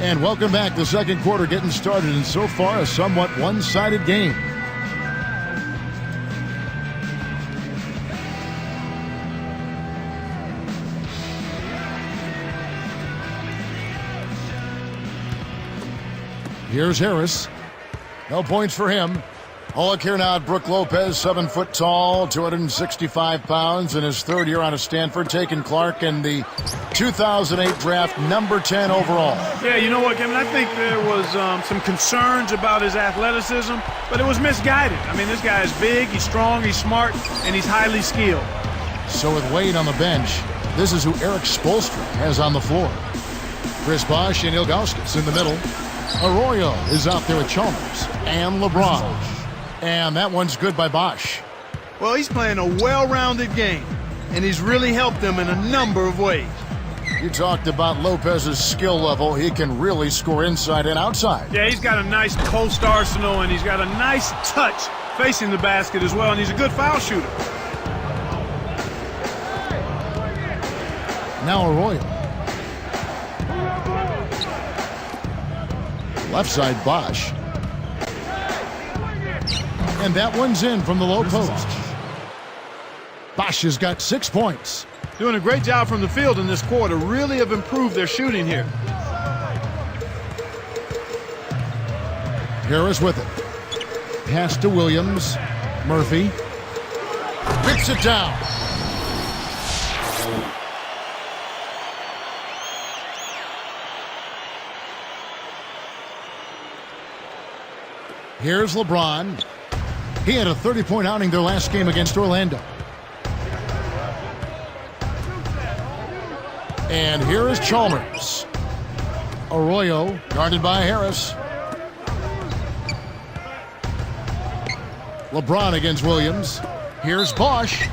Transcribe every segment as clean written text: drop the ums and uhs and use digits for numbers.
And welcome back. The second quarter getting started, and so far a somewhat one-sided game. Here's Harris. No points for him. I'll look here now at Brook Lopez, 7 foot tall, 265 pounds, in his third year out of Stanford, taking Clark in the 2008 draft, number 10 overall. Yeah, you know what, Kevin? I think there was some concerns about his athleticism, but it was misguided. I mean, this guy is big, he's strong, he's smart, and he's highly skilled. So with Wade on the bench, this is who Eric Spoelstra has on the floor. Chris Bosh and Ilgauskas in the middle. Arroyo is out there with Chalmers and LeBron. And that one's good by Bosh. Well, he's playing a well-rounded game, and he's really helped them in a number of ways. You talked about Lopez's skill level. He can really score inside and outside. Yeah, he's got a nice post arsenal, and he's got a nice touch facing the basket as well, and he's a good foul shooter. Now Arroyo. Left side, Bosh. And that one's in from the low post. Bosh has got 6 points. Doing a great job from the field in this quarter. Really have improved their shooting here. Harris with it. Pass to Williams. Murphy. Picks it down. Here's LeBron. He had a 30-point outing their last game against Orlando. And here is Chalmers. Arroyo guarded by Harris. LeBron against Williams. Here's Bosh.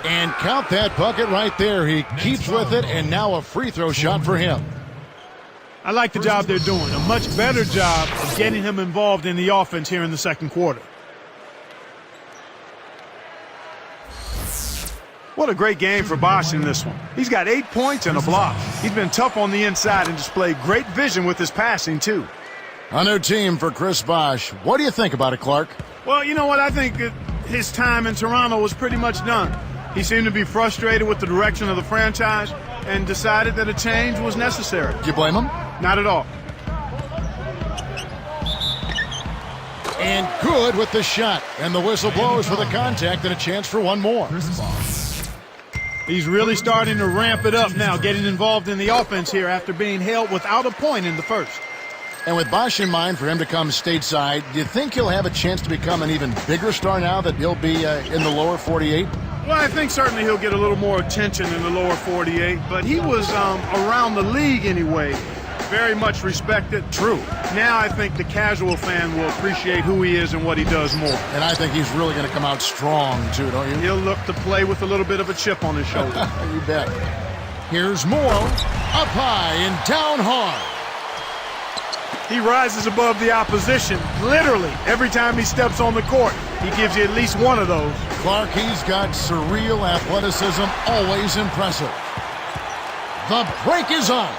And count that bucket right there. He keeps with it, and now a free throw shot for him. I like the job they're doing. A much better job of getting him involved in the offense here in the second quarter. What a great game for Bosh in this one. He's got 8 points and a block. He's been tough on the inside and displayed great vision with his passing, too. A new team for Chris Bosh. What do you think about it, Clark? Well, you know what? I think his time in Toronto was pretty much done. He seemed to be frustrated with the direction of the franchise and decided that a change was necessary. Do you blame him? Not at all. And good with the shot. And the whistle blows for the contact and a chance for one more. He's really starting to ramp it up now, getting involved in the offense here after being held without a point in the first. And with Bosh in mind for him to come stateside, do you think he'll have a chance to become an even bigger star now that he'll be in the lower 48? Well, I think certainly he'll get a little more attention in the lower 48, but he was around the league anyway. Very much respected. True. Now I think the casual fan will appreciate who he is and what he does more. And I think he's really going to come out strong, too, don't you? He'll look to play with a little bit of a chip on his shoulder. You bet. Here's Moore. Up high and down hard. He rises above the opposition, literally, every time he steps on the court. He gives you at least one of those. Clark, he's got surreal athleticism, always impressive. The break is on.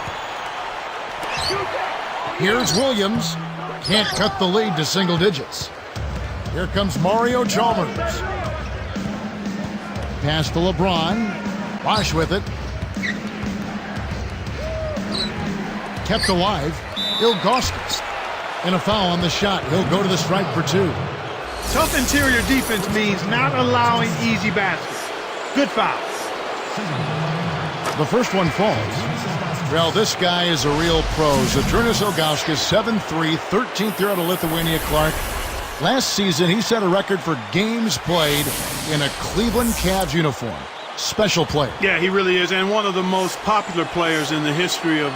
Here's Williams. Can't cut the lead to single digits. Here comes Mario Chalmers. Pass to LeBron. Bosh with it. Kept alive. Ilgauskas. And a foul on the shot. He'll go to the stripe for 2. Tough interior defense means not allowing easy baskets. Good foul. The first one falls. Well, this guy is a real pro. Zydrunas Ilgauskas, 7'3", 13th year out of Lithuania, Clark. Last season, he set a record for games played in a Cleveland Cavs uniform. Special player. Yeah, he really is, and one of the most popular players in the history of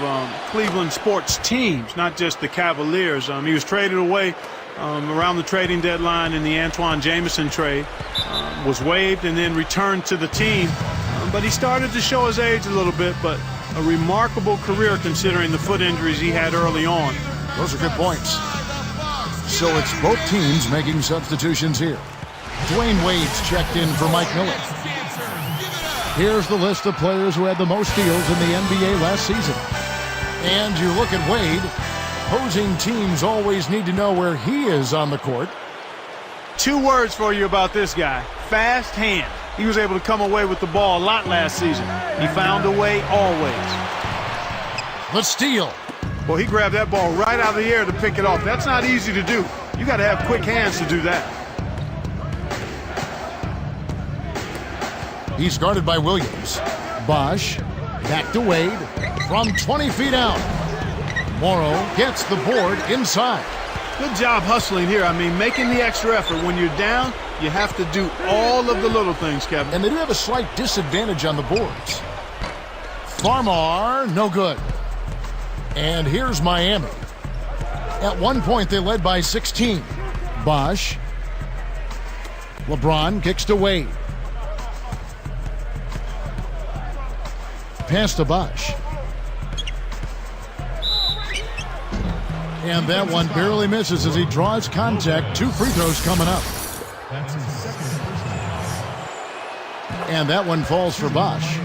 Cleveland sports teams, not just the Cavaliers. He was traded away around the trading deadline in the Antoine Jameson trade, was waived and then returned to the team. But he started to show his age a little bit, but a remarkable career considering the foot injuries he had early on. Those are good points. So it's both teams making substitutions here. Dwayne Wade's checked in for Mike Miller. Here's the list of players who had the most steals in the NBA last season. And you look at Wade, opposing teams always need to know where he is on the court. 2 words for you about this guy. Fast hand. He was able to come away with the ball a lot last season. He found a way always. The steal. Well, he grabbed that ball right out of the air to pick it off. That's not easy to do. You got to have quick hands to do that. He's guarded by Williams. Bosch back to Wade from 20 feet out. Morrow gets the board inside. Good job hustling here. I mean, making the extra effort. When you're down, you have to do all of the little things, Kevin. And they do have a slight disadvantage on the boards. Farmar, no good. And here's Miami. At one point, they led by 16. Bosch. LeBron kicks to Wade. Pass to Bosch. And that one barely misses as he draws contact. 2 free throws coming up. And that one falls for Bosch.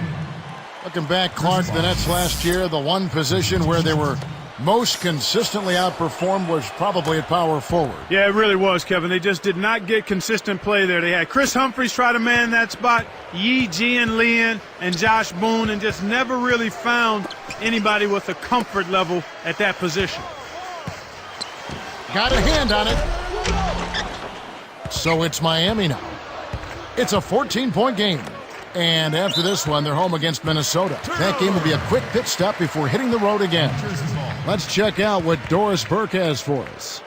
Looking back, Clark, the Nets last year, the one position where they were most consistently outperformed was probably at power forward. Yeah, it really was, Kevin. They just did not get consistent play there. They had Chris Humphries try to man that spot, Yi Jianlian and Josh Boone, and just never really found anybody with a comfort level at that position. Got a hand on it. So it's Miami now. It's a 14-point game. And after this one, they're home against Minnesota. That game will be a quick pit stop before hitting the road again. Let's check out what Doris Burke has for us.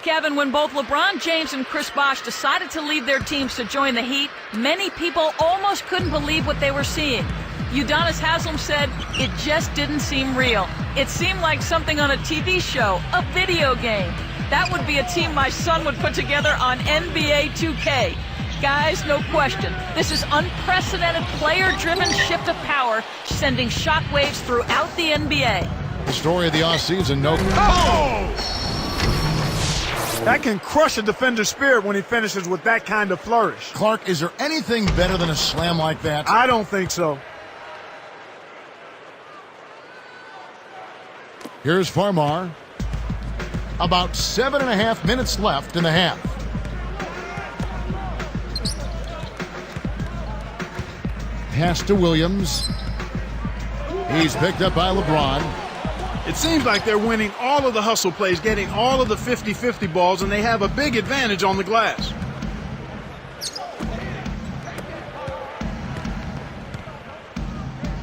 Kevin, when both LeBron James and Chris Bosh decided to leave their teams to join the Heat, many people almost couldn't believe what they were seeing. Udonis Haslem said it just didn't seem real. It seemed like something on a TV show, a video game. That would be a team my son would put together on NBA 2K. Guys, no question, this is unprecedented player-driven shift of power, sending shockwaves throughout the NBA. The story of the offseason, no... Oh! That can crush a defender's spirit when he finishes with that kind of flourish. Clark, is there anything better than a slam like that? I don't think so. Here's Farmar. About 7.5 minutes left in the half. Pass to Williams. He's picked up by LeBron. It seems like they're winning all of the hustle plays, getting all of the 50-50 balls, and they have a big advantage on the glass.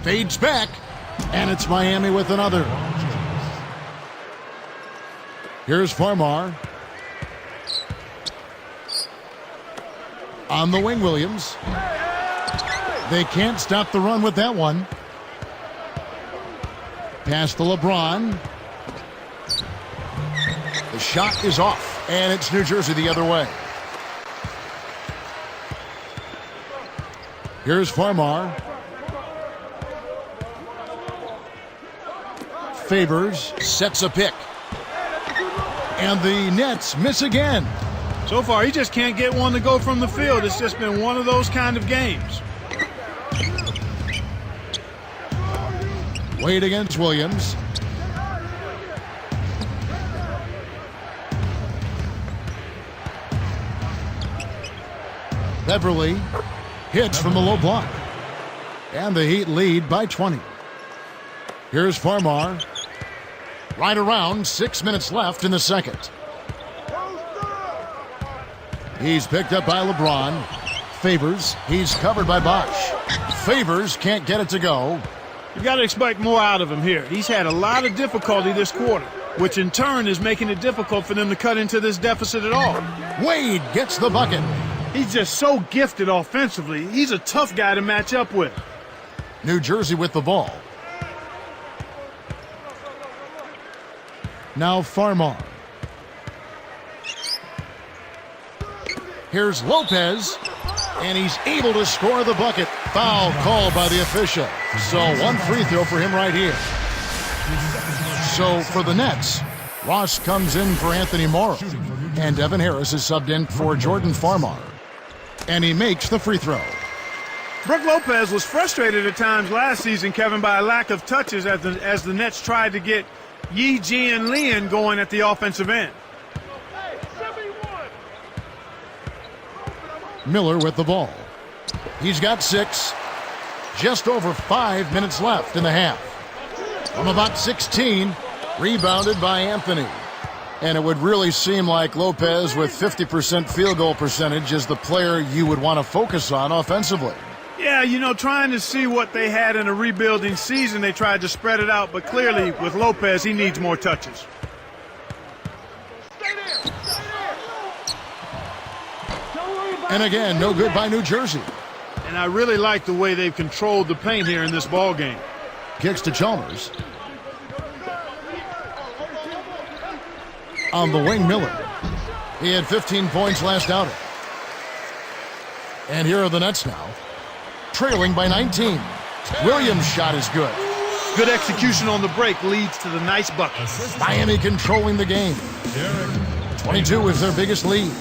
Fades back, and it's Miami with another. Here's Farmar. On the wing, Williams. They can't stop the run with that one. Pass to LeBron. The shot is off, and it's New Jersey the other way. Here's Farmar. Favors sets a pick. And the Nets miss again. So far, he just can't get one to go from the field. It's just been one of those kind of games. Wade against Williams. Beverly hits from the low block. And the Heat lead by 20. Here's Farmar. Right around 6 minutes left in the second. He's picked up by LeBron. Favors. He's covered by Bosch. Favors can't get it to go. You've got to expect more out of him here. He's had a lot of difficulty this quarter, which in turn is making it difficult for them to cut into this deficit at all. Wade gets the bucket. He's just so gifted offensively. He's a tough guy to match up with. New Jersey with the ball. Now Farmar. Here's Lopez, and he's able to score the bucket. Foul called by the official. So one free throw for him right here. So for the Nets, Ross comes in for Anthony Morrow, and Devin Harris is subbed in for Jordan Farmar. And he makes the free throw. Brook Lopez was frustrated at times last season, Kevin, by a lack of touches as the Nets tried to get Yi Ji and Lian going at the offensive end. Miller with the ball. He's got 6. Just over 5 minutes left in the half. From about 16, rebounded by Anthony. And it would really seem like Lopez with 50% field goal percentage is the player you would want to focus on offensively. Yeah, you know, trying to see what they had in a rebuilding season, they tried to spread it out, but clearly with Lopez, he needs more touches. And again, no good by New Jersey. And I really like the way they've controlled the paint here in this ball game. Kicks to Chalmers. On the wing, Miller. He had 15 points last outing. And here are the Nets now. Trailing by 19. Williams' shot is good. Good execution on the break leads to the nice bucket. Miami controlling the game. 22 is their biggest lead.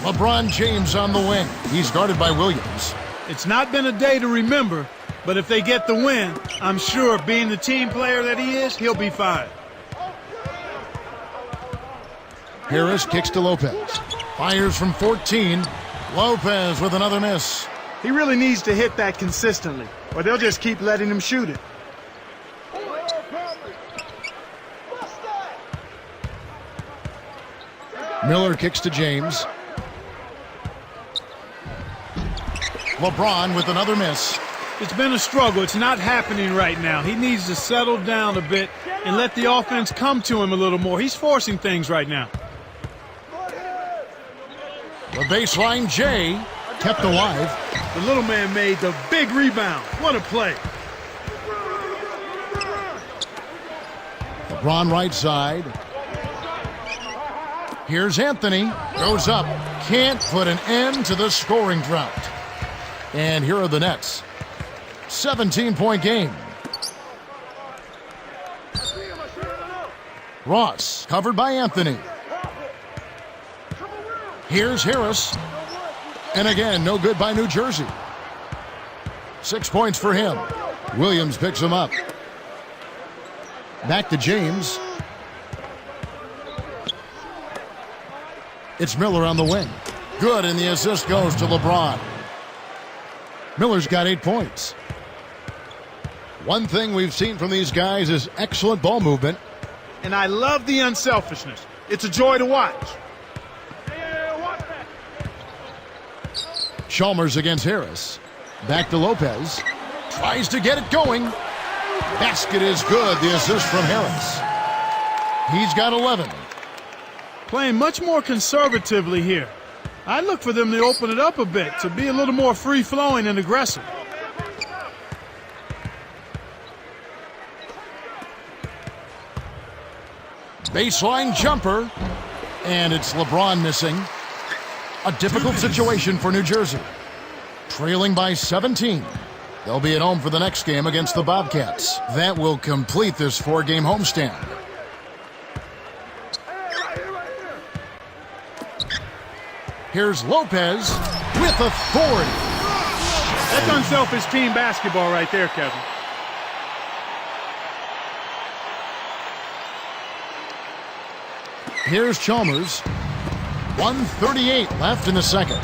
LeBron James on the wing. He's guarded by Williams. It's not been a day to remember, but if they get the win, I'm sure being the team player that he is, he'll be fine. Harris kicks to Lopez. Fires from 14. Lopez with another miss. He really needs to hit that consistently, or they'll just keep letting him shoot it. Miller kicks to James. LeBron with another miss. It's been a struggle. It's not happening right now. He needs to settle down a bit and let the offense come to him a little more. He's forcing things right now. The baseline J kept alive. The little man made the big rebound. What a play. LeBron right side. Here's Anthony. Goes up. Can't put an end to the scoring drought. And here are the Nets. 17-point game. Ross covered by Anthony. Here's Harris. And again, no good by New Jersey. 6 points for him. Williams picks him up. Back to James. It's Miller on the wing. Good, and the assist goes to LeBron. Miller's got 8 points. One thing we've seen from these guys is excellent ball movement. And I love the unselfishness. It's a joy to watch. Chalmers against Harris. Back to Lopez. Tries to get it going. Basket is good. The assist from Harris. He's got 11. Playing much more conservatively here. I look for them to open it up a bit, to be a little more free-flowing and aggressive. Baseline jumper. And it's LeBron missing. A difficult situation for New Jersey. Trailing by 17. They'll be at home for the next game against the Bobcats. That will complete this 4-game homestand. Here's Lopez with authority. That's unselfish team basketball right there, Kevin. Here's Chalmers. 1:38 left in the second.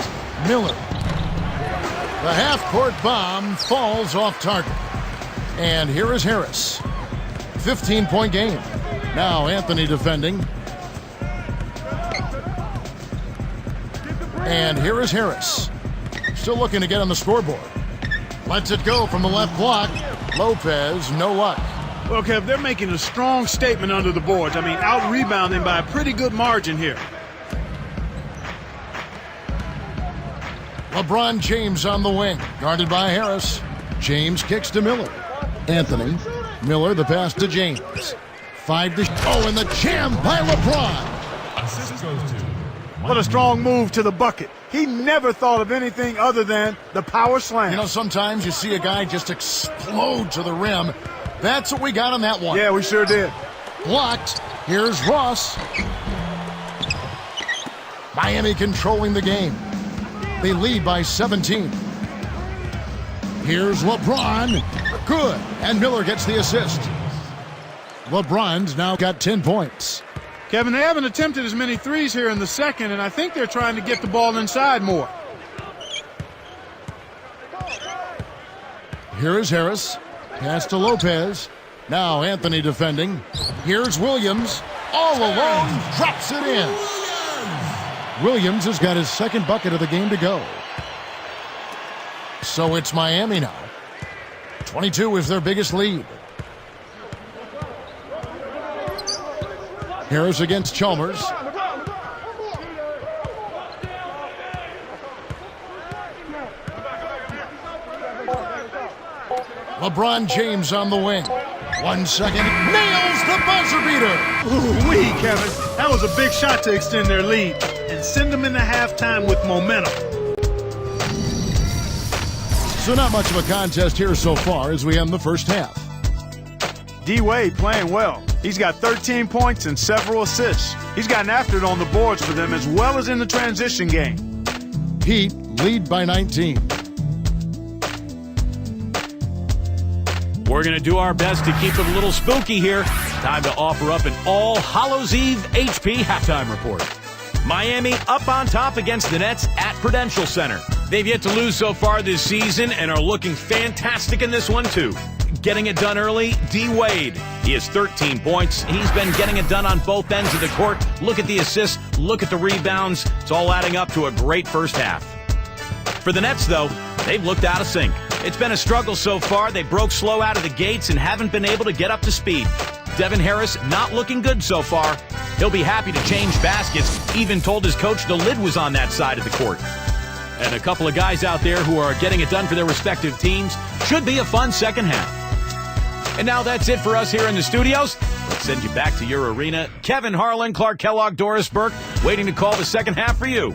Miller. The half-court bomb falls off target. And here is Harris. 15-point game. Now Anthony defending. And here is Harris. Still looking to get on the scoreboard. Lets it go from the left block. Lopez, no luck. Well, Kev, they're making a strong statement under the boards. I mean, out-rebounding by a pretty good margin here. LeBron James on the wing, guarded by Harris. James kicks to Miller. Anthony. Miller, the pass to James. 5 to... Oh, and the jam by LeBron. Assist goes to... What a strong move to the bucket. He never thought of anything other than the power slam. You know, sometimes you see a guy just explode to the rim. That's what we got on that one. Yeah, we sure did. Blocked. Here's Ross. Miami controlling the game. They lead by 17. Here's LeBron. Good. And Miller gets the assist. LeBron's now got 10 points. Kevin, they haven't attempted as many threes here in the second, and I think they're trying to get the ball inside more. Here is Harris. Pass to Lopez. Now Anthony defending. Here's Williams. All alone. Drops it in. Williams has got his second bucket of the game to go. So it's Miami now. 22 is their biggest lead. Harris against Chalmers. LeBron James on the wing. 1 second. Nails the buzzer beater. Ooh-wee, Kevin. That was a big shot to extend their lead and send them into halftime with momentum. So not much of a contest here so far as we end the first half. D-Wade playing well. He's got 13 points and several assists. He's gotten after it on the boards for them as well as in the transition game. Heat lead by 19. We're going to do our best to keep it a little spooky here. Time to offer up an All Hallows Eve HP halftime report. Miami up on top against the Nets at Prudential Center. They've yet to lose so far this season and are looking fantastic in this one, too. Getting it done early, D-Wade. He has 13 points. He's been getting it done on both ends of the court. Look at the assists. Look at the rebounds. It's all adding up to a great first half. For the Nets, though, they've looked out of sync. It's been a struggle so far. They broke slow out of the gates and haven't been able to get up to speed. Devin Harris not looking good so far. He'll be happy to change baskets. Even told his coach the lid was on that side of the court. And a couple of guys out there who are getting it done for their respective teams. Should be a fun second half. And now that's it for us here in the studios. Let's send you back to your arena. Kevin Harlan, Clark Kellogg, Doris Burke, waiting to call the second half for you.